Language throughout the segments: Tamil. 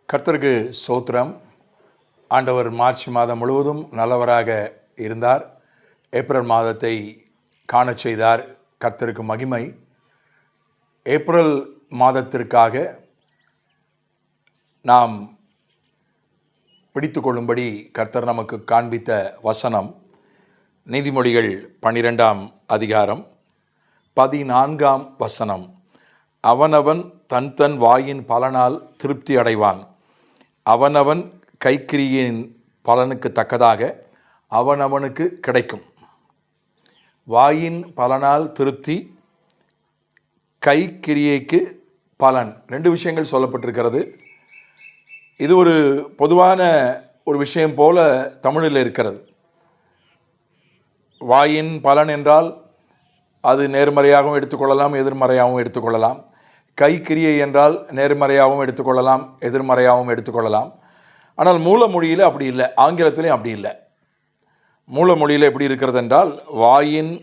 கர்த்தருக்கு ஸ்தோத்திரம். ஆண்டவர் மார்ச் மாதம் முழுவதும் நல்லவராக இருந்தார். ஏப்ரல் மாதத்தை காணச் செய்தார். கர்த்தருக்கு மகிமை. ஏப்ரல் மாதத்திற்காக நாம் பிடித்து கொள்ளும்படி கர்த்தர் நமக்கு காண்பித்த வசனம் நீதிமொழிகள் 12ஆம் அதிகாரம் 14ஆம் வசனம். அவனவன் தன் தன் வாயின் பலனால் திருப்தி அடைவான். அவனவன் கைக்கிரியின் பலனுக்கு தக்கதாக அவனவனுக்கு கிடைக்கும். வாயின் பலனால் திருப்தி, கைக்கிரியைக்கு பலன், ரெண்டு விஷயங்கள் சொல்லப்பட்டிருக்கிறது. இது ஒரு பொதுவான ஒரு விஷயம் போல தமிழில் இருக்கிறது. வாயின் பலன் என்றால் அது நேர்மறையாகவும் எடுத்துக்கொள்ளலாம், எதிர்மறையாகவும் எடுத்துக்கொள்ளலாம். கைக்கிரியை என்றால் நேர்மறையாகவும் எடுத்துக்கொள்ளலாம், எதிர்மறையாகவும் எடுத்துக்கொள்ளலாம். ஆனால் மூல மொழியில் அப்படி இல்லை, ஆங்கிலத்திலையும் அப்படி இல்லை. மூல மொழியில் எப்படி இருக்கிறது என்றால், வாயின்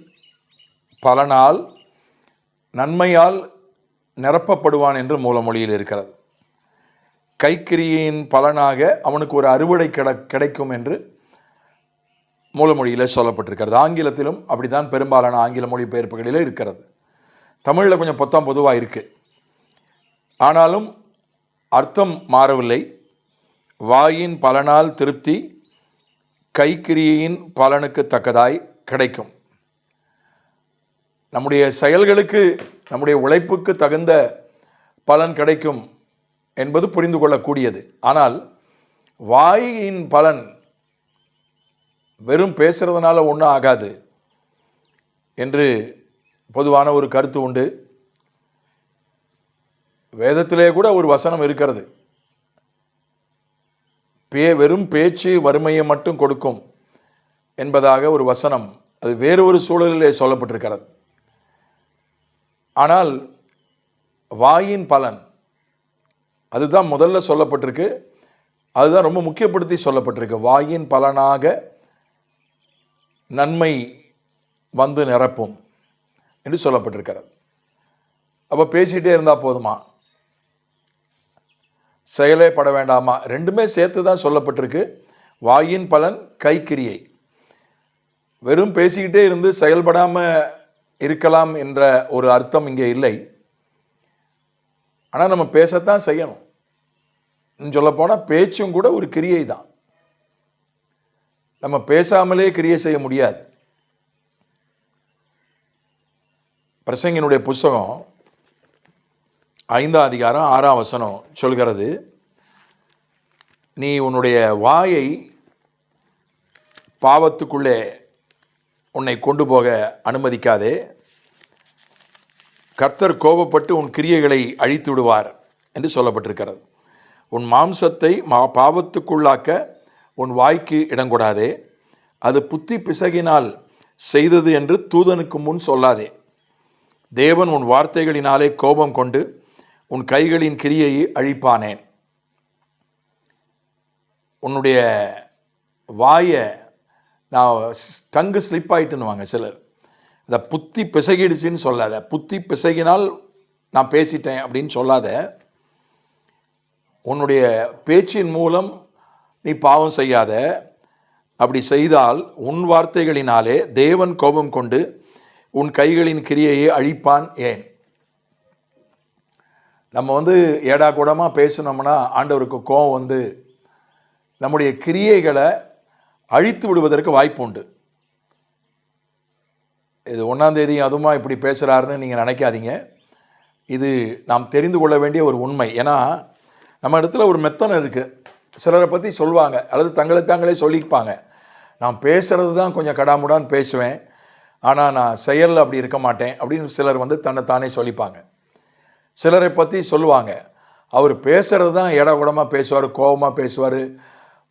பலனால் நன்மையால் நிரப்பப்படுவான் என்று மூல மொழியில் இருக்கிறது. கைக்கிரியின் பலனாக அவனுக்கு ஒரு அறுவடை கிடைக்கும் என்று மூலமொழியில் சொல்லப்பட்டிருக்கிறது. ஆங்கிலத்திலும் அப்படி தான் பெரும்பாலான ஆங்கில மொழிபெயர்ப்புகளில் இருக்கிறது. தமிழில் கொஞ்சம் பொதுவாக இருக்குது. ஆனாலும் அர்த்தம் மாறவில்லை. வாயின் பலனால் திருப்தி, கைக்கிரியின் பலனுக்கு தக்கதாய் கிடைக்கும். நம்முடைய செயல்களுக்கு, நம்முடைய உழைப்புக்கு தகுந்த பலன் கிடைக்கும் என்பது புரிந்து கொள்ளக்கூடியது. ஆனால் வாயின் பலன் வெறும் பேசுகிறதுனால ஒன்றும் ஆகாது என்று பொதுவான ஒரு கருத்து உண்டு. வேதத்திலே கூட ஒரு வசனம் இருக்கிறது. வெறும் பேச்சு வறுமையை மட்டும் கொடுக்கும் என்பதாக ஒரு வசனம், அது வேறு ஒரு சூழலிலே சொல்லப்பட்டிருக்கிறது. ஆனால் வாயின் பலன் அதுதான் முதல்ல சொல்லப்பட்டிருக்கு. அதுதான் ரொம்ப முக்கியப்படுத்தி சொல்லப்பட்டிருக்கு. வாயின் பலனாக நன்மை வந்து நிரப்பும் என்று சொல்லப்பட்டிருக்கிறது. அப்போ பேசிகிட்டே இருந்தால் போதுமா? செயலே பட வேண்டாமா? ரெண்டுமே சேர்த்து தான் சொல்லப்பட்டிருக்கு. வாயின் பலன், கைக்கிரியை. வெறும் பேசிக்கிட்டே இருந்து செயல்படாமல் இருக்கலாம் என்ற ஒரு அர்த்தம் இங்கே இல்லை. ஆனால் நம்ம பேசத்தான் செய்யணும். சொல்லப்போனால் பேச்சும் கூட ஒரு கிரியை தான். நம்ம பேசாமலே கிரியை செய்ய முடியாது. பிரசங்கினுடைய புஸ்தகம் 5ஆம் அதிகாரம் 6ஆம் வசனம் சொல்கிறது, நீ உன்னுடைய வாயை பாவத்துக்குள்ளே உன்னை கொண்டு போக அனுமதிக்காதே. கர்த்தர் கோபப்பட்டு உன் கிரியைகளை அழித்து விடுவார் என்று சொல்லப்பட்டிருக்கிறது. உன் மாம்சத்தை பாவத்துக்குள்ளாக்க உன் வாய்க்கு இடங்கொடாதே. அது புத்தி பிசகினால் செய்தது என்று தூதனுக்கு முன் சொல்லாதே. தேவன் உன் வார்த்தைகளினாலே கோபம் கொண்டு உன் கைகளின் கிரியையை அழிப்பானேன். உன்னுடைய வாயை, நான் டங்கு ஸ்லிப் ஆகிட்டுன்னுவாங்க சிலர், இந்த புத்தி பிசகிடுச்சின்னு சொல்லாத. புத்தி பிசகினால் நான் பேசிட்டேன் அப்படின்னு சொல்லாத. உன்னுடைய பேச்சின் மூலம் நீ பாவம் செய்யாத. அப்படி செய்தால் உன் வார்த்தைகளினாலே தேவன் கோபம் கொண்டு உன் கைகளின் கிரியையை அழிப்பான். ஏன்? நம்ம ஏடா கூடமாக பேசினோம்னா ஆண்டவருக்கு கோபம் வந்து நம்முடைய கிரியைகளை அழித்து விடுவதற்கு வாய்ப்பு உண்டு. இது 1ஆம் தேதி அதுமா இப்படி பேசுகிறாருன்னு நீங்கள் நினைக்காதீங்க. இது நாம் தெரிந்து கொள்ள வேண்டிய ஒரு உண்மை. ஏன்னா நம்ம இடத்துல ஒரு மெத்தனம் இருக்குது. சிலரை பற்றி சொல்லுவாங்க, அல்லது தங்களை தாங்களே சொல்லிப்பாங்க, நான் பேசுகிறது தான் கொஞ்சம் கடாமுடான்னு பேசுவேன், ஆனால் நான் செயலில் அப்படி இருக்க மாட்டேன் அப்படின்னு சிலர் தன்னை தானே சொல்லிப்பாங்க. சிலரை பற்றி சொல்லுவாங்க, அவர் பேசுகிறது தான் ஏடாகூடமாக பேசுவார், கோபமாக பேசுவார்,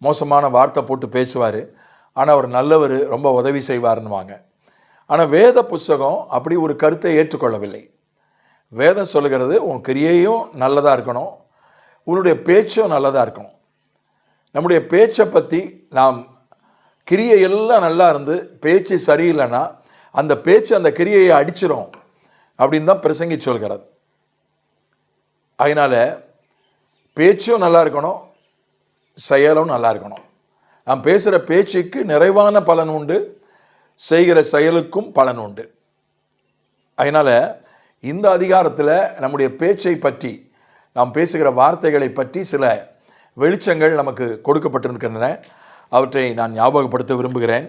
மோசமான வார்த்தை போட்டு பேசுவார், ஆனால் அவர் நல்லவர், ரொம்ப உதவி செய்வார்னுவாங்க. ஆனால் வேத புஸ்தகம் அப்படி ஒரு கருத்தை ஏற்றுக்கொள்ளவில்லை. வேதம் சொல்லுகிறது, உன் கிரியையும் நல்லதாக இருக்கணும், உன்னுடைய பேச்சும் நல்லதாக இருக்கணும். நம்முடைய பேச்சை பற்றி நாம், கிரியை எல்லாம் நல்லா இருந்து பேச்சு சரியில்லைன்னா அந்த பேச்சு அந்த கிரியையை அடிச்சிடும் அப்படின்னு தான் பிரசங்கி சொல்கிறது. அதனால் பேச்சும் நல்லா இருக்கணும், செயலும் நல்லா இருக்கணும். நாம் பேசுகிற பேச்சுக்கு நிறைவான பலன் உண்டு, செய்கிற செயலுக்கும் பலன் உண்டு. அதனால் இந்த அதிகாரத்தில் நம்முடைய பேச்சை பற்றி, நாம் பேசுகிற வார்த்தைகளை பற்றி சில வெளிச்சங்கள் நமக்கு கொடுக்கப்பட்டிருக்கின்றன. அவற்றை நான் ஞாபகப்படுத்த விரும்புகிறேன்.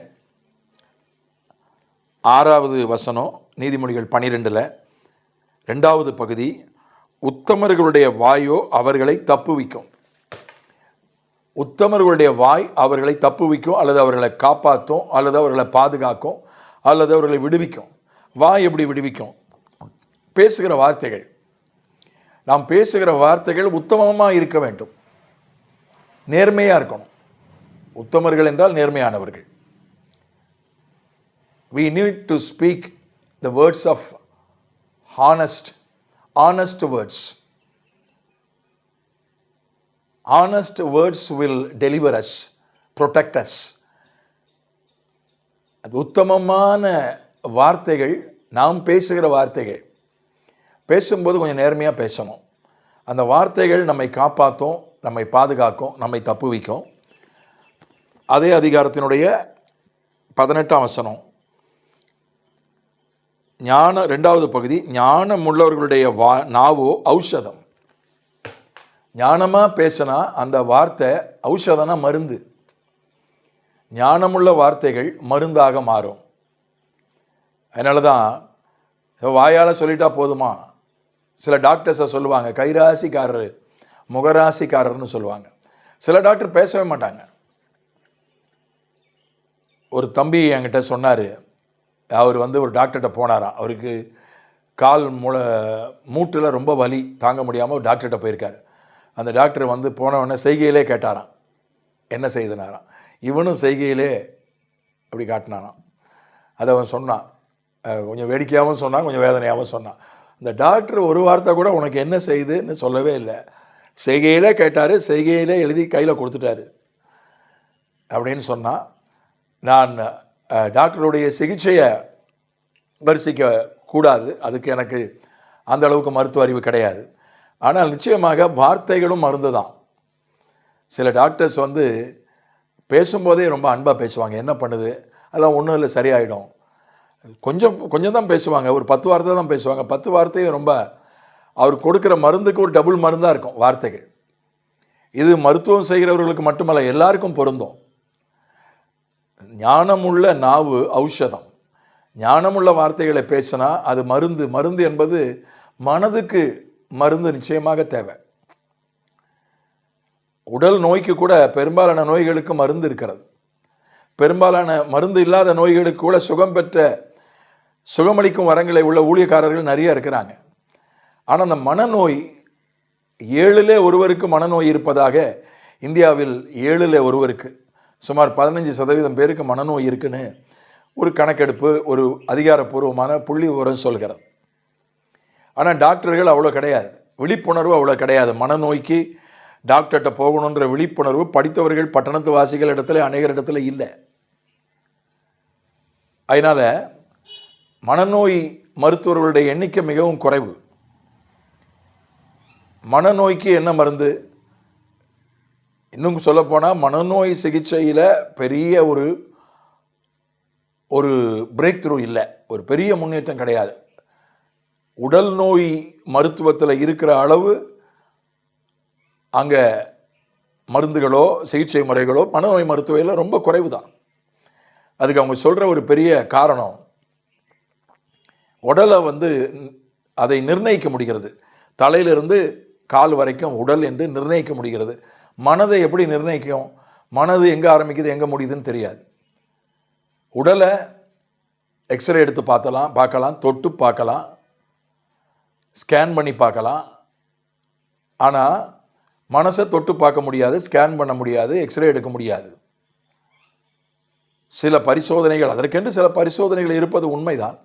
6வது வசனம், நீதிமொழிகள் 12 2வது பகுதி, உத்தமர்களுடைய வாயோ அவர்களை தப்புவிக்கும். உத்தமர்களுடைய வாய் அவர்களை தப்புவிக்கும், அல்லது அவர்களை காப்பாற்றும், அல்லது அவர்களை பாதுகாக்கும், அல்லது அவர்களை விடுவிக்கும். வாய் எப்படி விடுவிக்கும்? பேசுகிற வார்த்தைகள். நாம் பேசுகிற வார்த்தைகள் உத்தமமாக இருக்க வேண்டும், நேர்மையாக இருக்கணும். உத்தமர்கள் என்றால் நேர்மையானவர்கள். We need to speak the words of honest words. Honest words will deliver us, protect us. உத்தமமான வார்த்தைகள், நாம் பேசுகிற வார்த்தைகள், பேசும்போது கொஞ்சம் நேர்மையாக பேசணும். அந்த வார்த்தைகள் நம்மை காப்பாற்றும், நம்மை பாதுகாக்கும், நம்மை தப்புவிக்கும். அதே அதிகாரத்தினுடைய 18ஆம் வசனம், 2வது பகுதி, ஞானம் உள்ளவர்களுடைய நாவோ ஔஷதம். ஞானமாக பேசினா அந்த வார்த்தை ஔஷதனா, மருந்து. ஞானமுள்ள வார்த்தைகள் மருந்தாக மாறும். அதனால தான் வாயால் சொல்லிட்டா போதுமா? சில டாக்டர்ஸை சொல்லுவாங்க கைராசிக்காரர், முகராசிக்காரர்னு சொல்லுவாங்க. சில டாக்டர் பேசவே மாட்டாங்க. ஒரு தம்பி என்கிட்ட சொன்னார், அவர் ஒரு டாக்டர்கிட்ட போனாராம். அவருக்கு கால் மூட்டில் ரொம்ப வலி தாங்க முடியாமல் ஒரு டாக்டர்கிட்ட போயிருக்காரு. அந்த டாக்டர் போனவொடனே செய்கையிலே கேட்டாராம், என்ன செய்தனாராம். இவனும் செய்கையிலே அப்படி காட்டினானாம். அதை அவன் சொன்னான். கொஞ்சம் வேடிக்கையாகவும் சொன்னான், கொஞ்சம் வேதனையாகவும் சொன்னான். அந்த டாக்டர் ஒரு வார்த்தை கூட உனக்கு என்ன செய்யுதுன்னு சொல்லவே இல்லை. செய்கையிலே கேட்டார், செய்கையிலே எழுதி கையில் கொடுத்துட்டாரு அப்படின்னு சொன்னான். நான் டாக்டருடைய சிகிச்சையை பரிசிக்க கூடாது, அதுக்கு எனக்கு அந்த அளவுக்கு மருத்துவ அறிவு கிடையாது. ஆனால் நிச்சயமாக வார்த்தைகளும் மருந்து தான். சில டாக்டர்ஸ் பேசும்போதே ரொம்ப அன்பாக பேசுவாங்க. என்ன பண்ணுது, அதெல்லாம் ஒன்றும் இல்லை, சரியாயிடும். கொஞ்சம் தான் பேசுவாங்க, ஒரு 10 வார்த்தை தான் பேசுவாங்க. 10 வார்த்தையும் ரொம்ப, அவர் கொடுக்குற மருந்துக்கு ஒரு டபுள் மருந்தாக இருக்கும் வார்த்தைகள். இது மருத்துவம் செய்கிறவர்களுக்கு மட்டுமல்ல, எல்லாருக்கும் பொருந்தும். ஞானமுள்ள நாவு ஔஷதம். ஞானமுள்ள வார்த்தைகளை பேசினா அது மருந்து. மருந்து என்பது மனதுக்கு மருந்து நிச்சயமாக தேவை. உடல் நோய்க்கு கூட பெரும்பாலான நோய்களுக்கு மருந்து இருக்கிறது. பெரும்பாலான மருந்து இல்லாத நோய்களுக்கு கூட சுகமளிக்கும் வரங்களை உள்ள ஊழியக்காரர்கள் நிறைய இருக்கிறாங்க. ஆனால் அந்த மனநோய், 7ல் ஒருவருக்கு மனநோய் இருப்பதாக இந்தியாவில் 7ல் ஒருவருக்கு, சுமார் 15% பேருக்கு மனநோய் இருக்குன்னு ஒரு கணக்கெடுப்பு, ஒரு அதிகாரப்பூர்வமான புள்ளி விவரம் சொல்கிறது. ஆனால் டாக்டர்கள் அவ்வளோ கிடையாது, விழிப்புணர்வு அவ்வளோ கிடையாது. மனநோய்க்கு டாக்டர்கிட்ட போகணுன்ற விழிப்புணர்வு படித்தவர்கள், பட்டணத்து வாசிகள் இடத்துல, அநேகர் இடத்துல இல்லை. அதனால் மனநோய் மருத்துவர்களுடைய எண்ணிக்கை மிகவும் குறைவு. மனநோய்க்கு என்ன மருந்து? இன்னும் சொல்லப்போனால் மனநோய் சிகிச்சையில் பெரிய ஒரு பிரேக் த்ரூ இல்லை, ஒரு பெரிய முன்னேற்றம் கிடையாது. உடல் நோய் மருத்துவத்தில் இருக்கிற அளவு அங்கே மருந்துகளோ சிகிச்சை முறைகளோ மனநோய் மருத்துவத்தில் ரொம்ப குறைவு தான். அதுக்கு அவங்க சொல்கிற ஒரு பெரிய காரணம், உடலை அதை நிர்ணயிக்க முடிகிறது. தலையிலிருந்து கால் வரைக்கும் உடல் என்று நிர்ணயிக்க முடிகிறது. மனதை எப்படி நிர்ணயிக்கும்? மனது எங்கே ஆரம்பிக்குது எங்கே முடியுதுன்னு தெரியாது. உடலை எக்ஸ்ரே எடுத்து பார்க்கலாம், தொட்டு பார்க்கலாம், ஸ்கேன் பண்ணி பார்க்கலாம். ஆனால் மனசை தொட்டு பார்க்க முடியாது, ஸ்கேன் பண்ண முடியாது, எக்ஸ்ரே எடுக்க முடியாது. சில பரிசோதனைகள், அதற்கென்று சில பரிசோதனைகள் இருப்பது உண்மைதான்.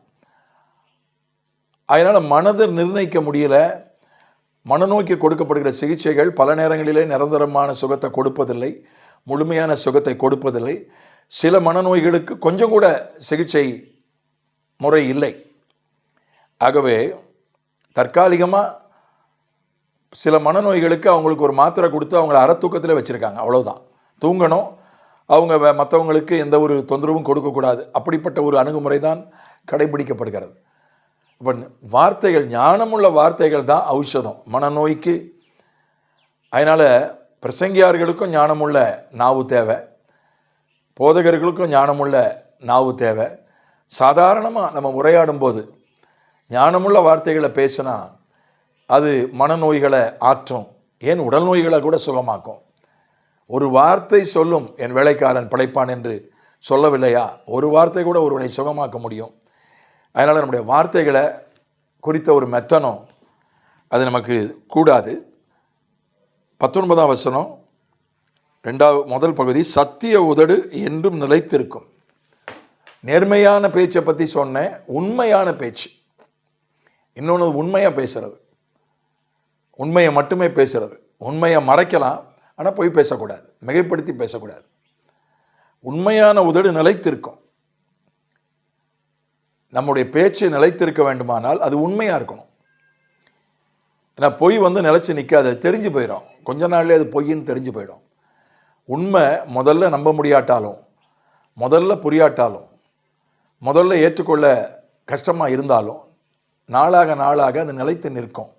அதனால் மனதை நிர்ணயிக்க முடியல. மனநோய்க்கு கொடுக்கப்படுகிற சிகிச்சைகள் பல நேரங்களிலே நிரந்தரமான சுகத்தை கொடுப்பதில்லை, முழுமையான சுகத்தை கொடுப்பதில்லை. சில மனநோய்களுக்கு கொஞ்சம் கூட சிகிச்சை முறை இல்லை. ஆகவே தற்காலிகமாக சில மனநோய்களுக்கு அவங்களுக்கு ஒரு மாத்திரை கொடுத்து அவங்கள அறத்தூக்கத்தில் வச்சுருக்காங்க, அவ்வளோதான். தூங்கணும், அவங்க மற்றவங்களுக்கு எந்த ஒரு தொந்தரவும் கொடுக்கக்கூடாது. அப்படிப்பட்ட ஒரு அணுகுமுறை தான் கடைபிடிக்கப்படுகிறது. இப்போ வார்த்தைகள், ஞானமுள்ள வார்த்தைகள் தான் ஔஷதம் மனநோய்க்கு. அதனால் பிரசங்கியார்களுக்கும் ஞானமுள்ள நாவு தேவை, போதகர்களுக்கும் ஞானமுள்ள நாவு தேவை. சாதாரணமாக நம்ம உரையாடும் போது ஞானமுள்ள வார்த்தைகளை பேசினா அது மனநோய்களை ஆற்றும், ஏன் உடல் நோய்களை கூட சுகமாக்கும். ஒரு வார்த்தை சொல்லும் என் வேலைக்காரன் பிழைப்பான் என்று சொல்லவில்லையா? ஒரு வார்த்தை கூட ஒருவனை சுகமாக்க முடியும். அதனால் நம்முடைய வார்த்தைகளை குறித்த ஒரு மெத்தனம் அது நமக்கு கூடாது. 19ஆம் வசனம், முதல் பகுதி, சத்திய உதடு என்றும் நிலைத்திருக்கும். நேர்மையான பேச்சை பற்றி சொன்னேன். உண்மையான பேச்சு, இன்னொன்று உண்மையாக பேசுறது, உண்மையை மட்டுமே பேசுறது. உண்மையை மறைக்கலாம், ஆனால் பொய் பேசக்கூடாது, மிகைப்படுத்தி பேசக்கூடாது. உண்மையான உதடு நிலைத்திருக்கும். நம்முடைய பேச்சு நிலைத்திருக்க வேண்டுமானால் அது உண்மையாக இருக்கணும். ஏன்னா பொய் நிலைச்சி நிற்காது, தெரிஞ்சு போயிடும். கொஞ்ச நாள்லேயே அது பொய்ன்னு தெரிஞ்சு போயிடும். உண்மை முதல்ல நம்ப முடியாட்டாலும், முதல்ல புரியாட்டாலும், முதல்ல ஏற்றுக்கொள்ள கஷ்டமாக இருந்தாலும் நாளாக நாளாக அது நிலைத்து நிற்கும்.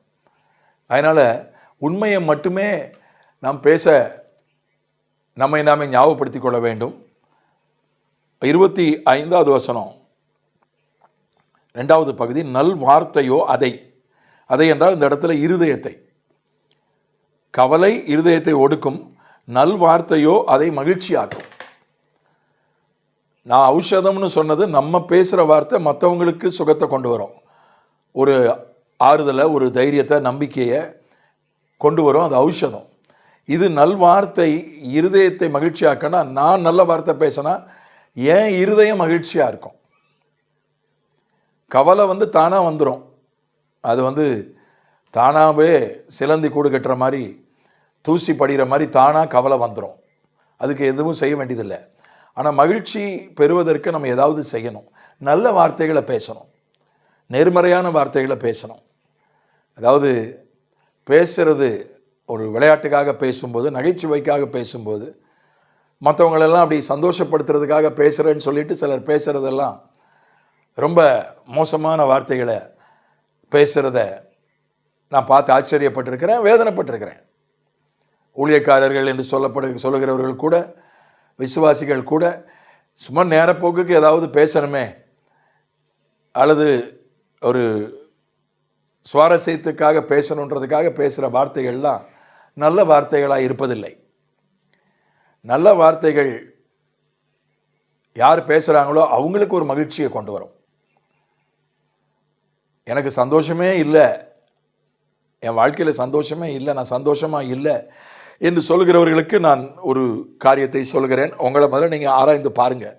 அதனால் உண்மையை மட்டுமே நாம் பேச நம்மை நாமே ஞாபகப்படுத்திக் கொள்ள வேண்டும். 25வது வசனம், 2வது பகுதி, நல் வார்த்தையோ அதை என்றால் இந்த இடத்துல இருதயத்தை, கவலை இருதயத்தை ஒடுக்கும், நல் வார்த்தையோ அதை மகிழ்ச்சியாக்கும். நான் ஔஷதம்னு சொன்னது நம்ம பேசுகிற வார்த்தை மற்றவங்களுக்கு சுகத்தை கொண்டு வரும், ஒரு ஆறுதலை, ஒரு தைரியத்தை, நம்பிக்கையை கொண்டு வரும், அது ஔஷதம். இது நல்வார்த்தை இருதயத்தை மகிழ்ச்சியாக்கனா, நான் நல்ல வார்த்தை பேசினா ஏன் இருதயம் மகிழ்ச்சியாக இருக்கும். கவலை தானாக வந்துடும், அது தானாகவே சிலந்தி கூடு கட்டுற மாதிரி, தூசி படிகிற மாதிரி தானாக கவலை வந்துடும். அதுக்கு எதுவும் செய்ய வேண்டியதில்லை. ஆனால் மகிழ்ச்சி பெறுவதற்கு நம்ம ஏதாவது செய்யணும். நல்ல வார்த்தைகளை பேசணும், நேர்மறையான வார்த்தைகளை பேசணும். அதாவது பேசுகிறது ஒரு விளையாட்டுக்காக பேசும்போது, நகைச்சுவைக்காக பேசும்போது, மற்றவங்களெல்லாம் அப்படி சந்தோஷப்படுத்துறதுக்காக பேசுகிறேன்னு சொல்லிட்டு சிலர் பேசுகிறதெல்லாம் ரொம்ப மோசமான வார்த்தைகளை பேசுகிறத நான் பார்த்து ஆச்சரியப்பட்டிருக்கிறேன், வேதனைப்பட்டிருக்கிறேன். ஊழியக்காரர்கள் என்று சொல்லுகிறவர்கள் கூட, விசுவாசிகள் கூட சும்மா நேரப்போக்குக்கு ஏதாவது பேசணுமே அல்லது ஒரு சுவாரஸ்யத்துக்காக பேசணுன்றதுக்காக பேசுகிற வார்த்தைகள்லாம் நல்ல வார்த்தைகளாக இருப்பதில்லை. நல்ல வார்த்தைகள் யார் பேசுகிறாங்களோ அவங்களுக்கு ஒரு மகிழ்ச்சியை கொண்டு வரும். எனக்கு சந்தோஷமே இல்லை, என் வாழ்க்கையில் சந்தோஷமே இல்லை, நான் சந்தோஷமாக இல்லை என்று சொல்கிறவர்களுக்கு நான் ஒரு காரியத்தை சொல்கிறேன். உங்களை முதல்ல நீங்கள் ஆராய்ந்து பாருங்கள்.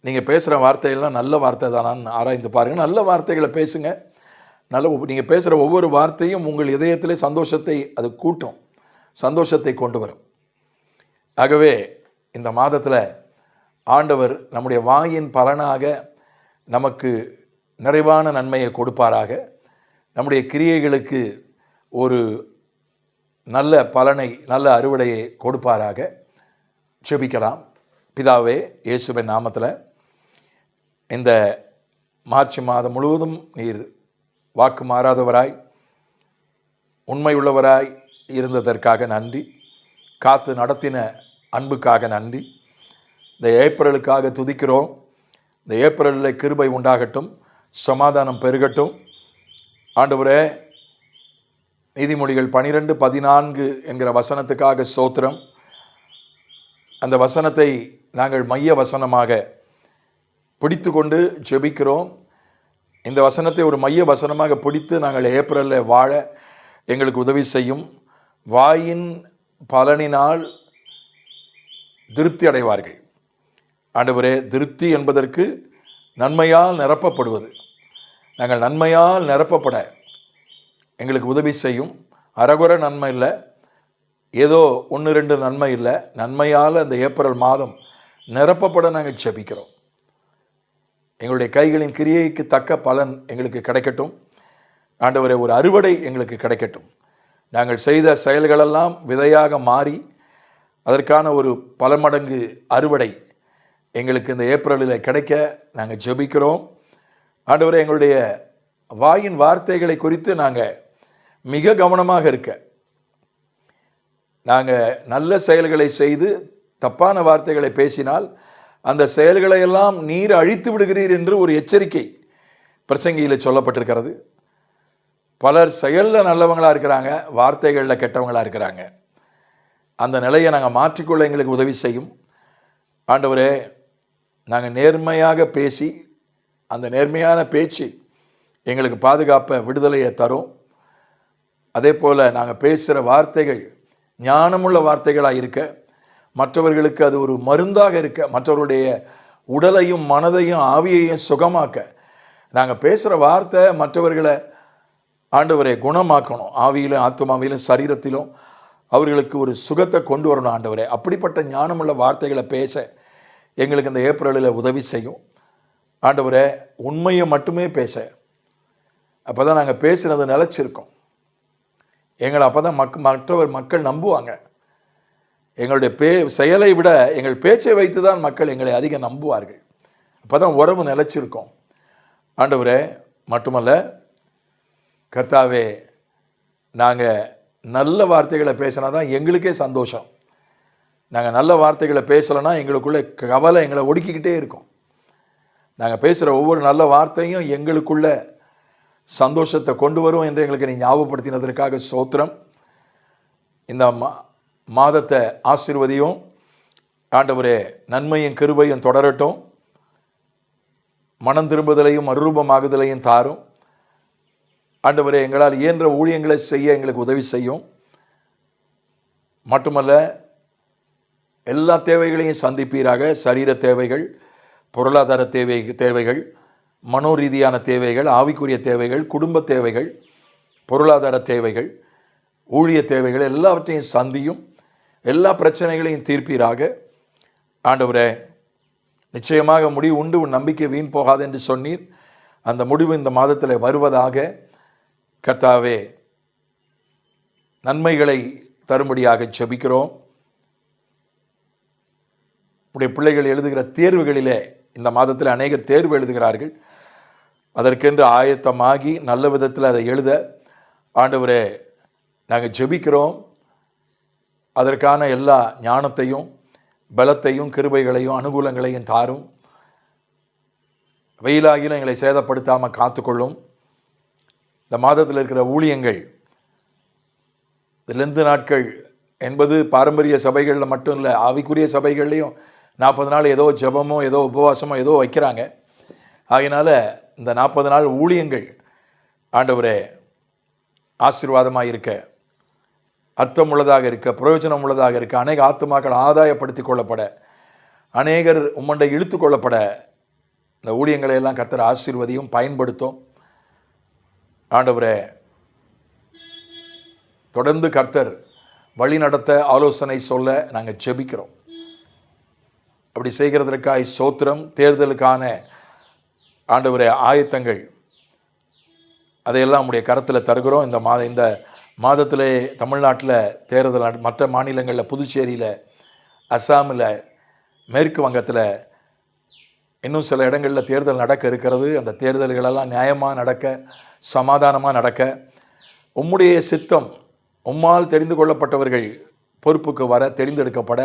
நீங்கள் பேசுகிற வார்த்தையெல்லாம் நல்ல வார்த்தை தானான்னு ஆராய்ந்து பாருங்கள். நல்ல வார்த்தைகளை பேசுங்க. நீங்கள் பேசுகிற ஒவ்வொரு வார்த்தையும் உங்கள் இதயத்திலே சந்தோஷத்தை அது கூட்டும், சந்தோஷத்தை கொண்டு வரும். ஆகவே இந்த மாதத்தில் ஆண்டவர் நம்முடைய வாயின் பலனாக நமக்கு நிறைவான நன்மையை கொடுப்பாராக. நம்முடைய கிரியைகளுக்கு ஒரு நல்ல பலனை, நல்ல அறுவடையை கொடுப்பாராக. ஜெபிக்கலாம். பிதாவே, இயேசுவின் நாமத்தில் இந்த மார்ச் மாதம் முழுவதும் நீர் வாக்கு மாறாதவராய், உண்மையுள்ளவராய் இருந்ததற்காக நன்றி. காத்து நடத்தின அன்புக்காக நன்றி. இந்த ஏப்ரலுக்காக துதிக்கிறோம். இந்த ஏப்ரலில் கிருபை உண்டாகட்டும், சமாதானம் பெருகட்டும். ஆண்டவரே, நீதிமொழிகள் 12:14 என்கிற வசனத்துக்காக ஸ்தோத்திரம். அந்த வசனத்தை நாங்கள் மைய வசனமாக பிடித்து கொண்டு ஜெபிக்கிறோம். இந்த வசனத்தை ஒரு மைய வசனமாக பிடித்து நாங்கள் ஏப்ரலில் வாழ எங்களுக்கு உதவி செய்யும். வாயின் பலனினால் திருப்தி அடைவார்கள். ஆண்டவரே, திருப்தி என்பதற்கு நன்மையால் நிரப்பப்படுவது. நாங்கள் நன்மையால் நிரப்பப்பட எங்களுக்கு உதவி செய்யும். அறகுறை நன்மை இல்லை, ஏதோ 1-2 நன்மை இல்லை, நன்மையால் அந்த ஏப்ரல் மாதம் நிரப்பப்பட நாங்கள் ஜெபிக்கிறோம். எங்களுடைய கைகளின் கிரியைக்கு தக்க பலன் எங்களுக்கு கிடைக்கட்டும். ஆண்டவரே, ஒரு அறுவடை எங்களுக்கு கிடைக்கட்டும். நாங்கள் செய்த செயல்களெல்லாம் விதையாக மாறி அதற்கான ஒரு பல மடங்கு அறுவடை எங்களுக்கு இந்த ஏப்ரலில் கிடைக்க நாங்கள் ஜெபிக்கிறோம். ஆண்டவரே, எங்களுடைய வாயின் வார்த்தைகளை குறித்து நாங்கள் மிக கவனமாக இருக்க, நாங்கள் நல்ல செயல்களை செய்து தப்பான வார்த்தைகளை பேசினால் அந்த செயல்களை எல்லாம் நீர் அழித்து விடுகிறீர் என்று ஒரு எச்சரிக்கை பிரசங்கியில் சொல்லப்பட்டிருக்கிறது. பலர் செயலில் நல்லவங்களாக இருக்கிறாங்க, வார்த்தைகளில் கெட்டவங்களாக இருக்கிறாங்க. அந்த நிலையை நாங்கள் மாற்றிக்கொள்ள எங்களுக்கு உதவி செய்யும். ஆண்டவரே, நாங்கள் நேர்மையாக பேசி அந்த நேர்மையான பேச்சு எங்களுக்கு பாதுகாப்பை விடுதலையை தரும். அதே போல் நாங்கள் பேசுகிற வார்த்தைகள் ஞானமுள்ள வார்த்தைகளாக இருக்க, மற்றவர்களுக்கு அது ஒரு மருந்தாக இருக்க, மற்றவருடைய உடலையும் மனதையும் ஆவியையும் சுகமாக்க, நாங்கள் பேசுகிற வார்த்தை மற்றவர்களை ஆண்டவரை குணமாக்கணும். ஆவியிலும் ஆத்மாவிலும் சரீரத்திலும் அவர்களுக்கு ஒரு சுகத்தை கொண்டு வரணும். ஆண்டவரே, அப்படிப்பட்ட ஞானமுள்ள வார்த்தைகளை பேச எங்களுக்கு இந்த ஏப்ரலில் உதவி செய்யும். ஆண்டவரே, உண்மையை மட்டுமே பேச, அப்போ தான் நாங்கள் பேசுனது நிலச்சிருக்கோம். எங்களை அப்போ தான் மற்றவர் மக்கள் நம்புவாங்க. எங்களுடைய செயலை விட எங்கள் பேச்சை வைத்து தான் மக்கள் எங்களை அதிகம் நம்புவார்கள். அப்போ தான் உறவு நிலச்சிருக்கோம். ஆண்டவரே, மட்டுமல்ல கர்த்தாவே, நாங்கள் நல்ல வார்த்தைகளை பேசினா தான் எங்களுக்கே சந்தோஷம். நாங்கள் நல்ல வார்த்தைகளை பேசலைன்னா எங்களுக்குள்ளே கவலை எங்களை ஒடுக்கிக்கிட்டே இருக்கும். நாங்கள் பேசுகிற ஒவ்வொரு நல்ல வார்த்தையும் எங்களுக்குள்ள சந்தோஷத்தை கொண்டு வரும் என்று எங்களுக்கு நீ ஞாபகப்படுத்தினதற்காக ஸ்தோத்திரம். இந்த மாதத்தை ஆசீர்வதியும். ஆண்டவரே, நன்மையும் கிருபையும் தொடரட்டும். மனம் திரும்புதலையும் மறுரூபமாகுதலையும் தாரும். ஆண்டவரே, எங்களால் இயன்ற ஊழியங்களை செய்ய எங்களுக்கு உதவி செய்யும். மட்டுமல்ல, எல்லா தேவைகளையும் சந்திப்பீராக. சரீர தேவைகள், பொருளாதார தேவைகள், மனோரீதியான தேவைகள், ஆவிக்குரிய தேவைகள், குடும்ப தேவைகள், பொருளாதார தேவைகள், ஊழிய தேவைகள் எல்லாவற்றையும் சந்தியும். எல்லா பிரச்சனைகளையும் தீர்ப்பீராக. ஆண்டவரே, நிச்சயமாக முடிவு உண்டு, உன் நம்பிக்கை வீண் போகாது என்று சொன்னீர். அந்த முடிவு இந்த மாதத்தில் வருவதாக. கர்த்தாவே, நன்மைகளை தரும்படியாக ஜெபிக்கிறோம். உடைய பிள்ளைகள் எழுதுகிற தேர்வுகளிலே இந்த மாதத்தில் அநேகர் தேர்வு எழுதுகிறார்கள். அதற்கென்று ஆயத்தமாகி நல்ல விதத்தில் அதை எழுத ஆண்டவரே நாங்கள் ஜெபிக்கிறோம். அதற்கான எல்லா ஞானத்தையும் பலத்தையும் கிருபைகளையும் அனுகூலங்களையும் தாரும். வெயிலாகிலும் எங்களை சேதப்படுத்தாமல் காத்துக்கொள்ளும். இந்த மாதத்தில் இருக்கிற ஊழியங்கள், லெந்து நாட்கள் என்பது பாரம்பரிய சபைகளில் மட்டும் இல்லை, ஆவிக்குரிய சபைகள்லேயும் 40 நாள் ஏதோ ஜெபமோ ஏதோ உபவாசமோ ஏதோ வைக்கிறாங்க. ஆகையினால இந்த 40 நாள் ஊழியங்கள் ஆண்டவரே ஆசீர்வாதமாக இருக்க, அர்த்தம் உள்ளதாக இருக்க, பிரயோஜனம் உள்ளதாக இருக்க, அநேக ஆத்துமாக்கள் ஆதாயப்படுத்தி கொள்ளப்பட, அநேகர் உம்மண்டை இழுத்து கொள்ளப்பட இந்த ஊழியங்களை எல்லாம் கர்த்தர் ஆசீர்வதியும், பயன்படுத்தும். ஆண்டவரே, தொடர்ந்து கர்த்தர் வழி நடத்த ஆலோசனை சொல்ல நாங்கள் ஜெபிக்கிறோம். அப்படி செய்கிறதற்காக ஸ்தோத்திரம். தேர்தலுக்கான ஆண்டவரே ஆயத்தங்கள் அதையெல்லாம் உடைய கரத்தில் தருகிறோம். இந்த மாதத்திலே தமிழ்நாட்டில் தேர்தல், மற்ற மாநிலங்களில் புதுச்சேரியில், அஸ்ஸாமில், மேற்கு வங்கத்தில் இன்னும் சில இடங்களில் தேர்தல் நடக்க இருக்கிறது. அந்த தேர்தல்களெல்லாம் நியாயமாக நடக்க, சமாதானமாக நடக்க, உம்முடைய சித்தம், உம்மால் தெரிந்து கொள்ளப்பட்டவர்கள் பொறுப்புக்கு வர, தெரிந்தெடுக்கப்பட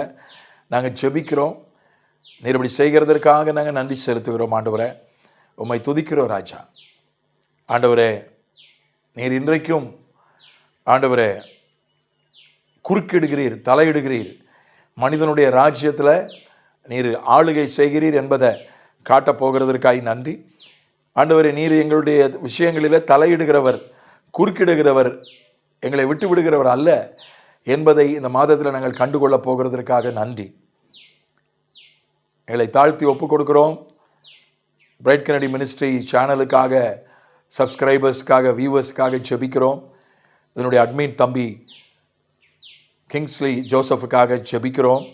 நாங்கள் ஜெபிக்கிறோம். நீர் இப்படி செய்கிறதற்காக நாங்கள் நன்றி செலுத்துகிறோம். ஆண்டவரே, உம்மை துதிக்கிறோம் ராஜா. ஆண்டவரே, நீர் இன்றைக்கும் ஆண்டவரே குறுக்கிடுகிறீர், தலையிடுகிறீர். மனிதனுடைய ராஜ்யத்தில் நீர் ஆளுகை செய்கிறீர் என்பதை காட்டப் போகிறதற்காக நன்றி. ஆண்டவரே, நீர் எங்களுடைய விஷயங்களில் தலையிடுகிறவர், குறுக்கிடுகிறவர், எங்களை விட்டு விடுகிறவர் அல்ல என்பதை இந்த மாதத்தில் நாங்கள் கண்டுகொள்ளப் போகிறதற்காக நன்றி. எங்களை தாழ்த்தி ஒப்புக் கொடுக்கிறோம். பிரைட் கெனடி மினிஸ்ட்ரி சேனலுக்காக, சப்ஸ்கிரைபர்ஸ்க்காக, வியூவர்ஸ்க்காக ஜெபிக்கிறோம். இதனுடைய அட்மின் தம்பி கிங்ஸ்லி ஜோசஃபுக்காக ஜெபிக்கிறோம்.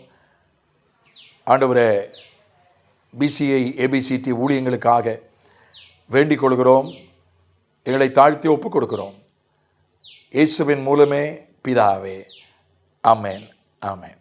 ஆண்டவரே, பிசிஐ ஏபிசிடி ஊழியங்களுக்காக வேண்டிக் கொள்கிறோம். எங்களை தாழ்த்தி ஒப்புக் கொடுக்கிறோம். இயேசுவின் மூலமே பிதாவே. ஆமென், ஆமென்.